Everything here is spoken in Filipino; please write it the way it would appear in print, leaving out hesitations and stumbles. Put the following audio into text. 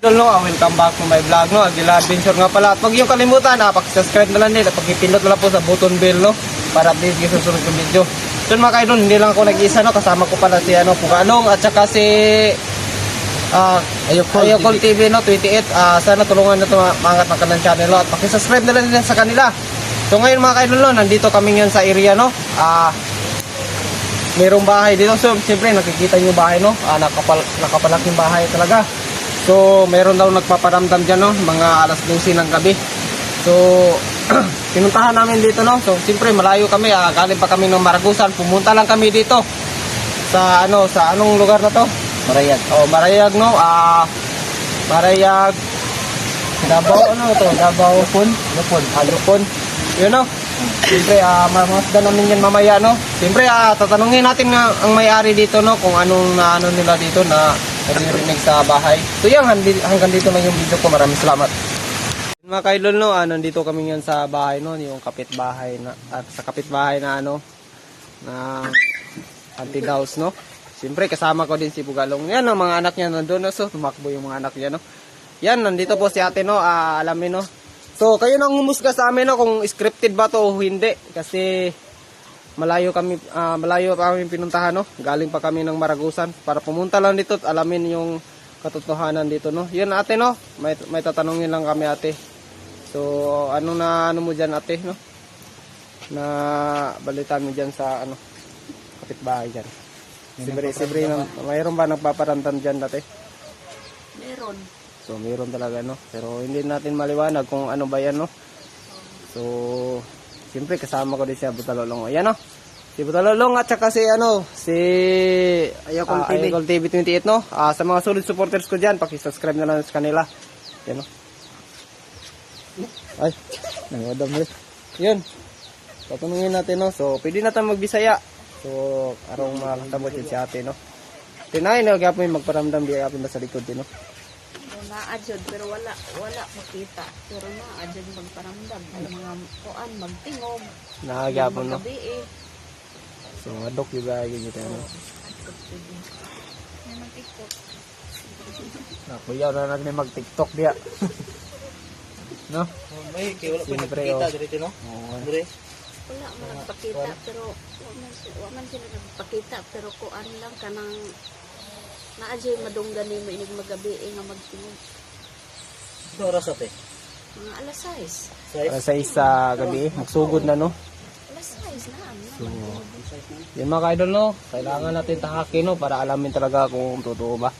No, welcome back to my vlog, no, Aguila Adventure nga pala. At huwag yung kalimutan, pag-subscribe na lang din at pag-ipindot na lang po sa button bell, no, para update kayo sa susunod ng video. So mga kaidol, hindi lang ako nag-isa, no, kasama ko pala si Pugalong at saka si Ayokol TV, no, 28. Sana tulungan na ito mangat ng kanilang channel, no, at pag-subscribe na lang din sa kanila. So ngayon mga kaidol, no, nandito kami ngayon sa area, no, mayroong bahay dito. So siyempre nakikita niyo bahay, no, nakapalaking bahay talaga. So, meron daw nagpaparamdam dyan, no? Mga alas 12 ng gabi. So, pinuntahan namin dito, no? So, siyempre, malayo kami. Galing pa kami ng Maragusan. Pumunta lang kami dito. Sa anong lugar na to? Marayag. Oh, Marayag, no? Marayag. Davao, ano to? Davao. Lupon. Lupon. Yun, no? Siyempre, mamasdan namin yan mamaya, no? Siyempre, tatanungin natin nga ang may-ari dito, no? Kung anong ano nila dito na naririnig sa bahay. So yan, hanggang dito lang yung video ko. Maraming salamat. Mga kaidol, no, nandito kami ngayon sa bahay, no, yung kapitbahay na, at sa kapitbahay na na Auntie Daus, no. Siyempre kasama ko din si Pugalong. Yan, no, mga anak niya nandun, no, so tumakbo yung mga anak niya, no. Yan, nandito po si ate, no, alamin, no. So kayo nang humusga sa amin, no, kung scripted ba to o hindi, kasi malayo kami pinuntahan, no. Galing pa kami ng Maragusan para pumunta lang dito at alamin yung katotohanan dito, no. Yun ate, no. May tatanungin lang kami ate. So ano mo diyan ate, no? Na balita mo diyan sa kapitbahay diyan. Sibre mayroon ba nagpaparamdam diyan ate? Meron. So meron talaga, no. Pero hindi natin maliwanag kung ano ba yan, no. So siyempre kasama ko din si Butalolong. Ayan, no. Si Butalolong at saka si Ayokol TV 28, no. Sa mga solid supporters ko diyan, paki-subscribe na lang sa kanila. Ayan, no. Ay, nangodam rin. Yun. Tatanungin natin, no. So, pwede natin magbisaya. So, arong makakabot yun si ate, no. Tinahin, no. Gapon yung magparamdam. Di gapon ba sa likod din, no. Naadjod pero wala makita. Pero naadjod magparamdam. Ang mga kuan magtingog. Nakagapon, no. Gabi So, adok yung bagay nyo tayo, no. May mag-tiktok. Nakuyaw na natin mag-tiktok diya. No? May wala pa Siyempre, nakikita oh. dito, no? Oo. Andre. Wala man nagpakita pero wala man sila nagpakita pero kuan lang kanang naadjod madunggan ni mo inig magabi nga magtingog. Ito oras ate. Mga alas 6. Para sa isa gabi, magsugod na, no. Alas 6 na. Yun mga ka-idol, no. Kailangan natin tahakin, no, para alamin talaga kung totoo ba.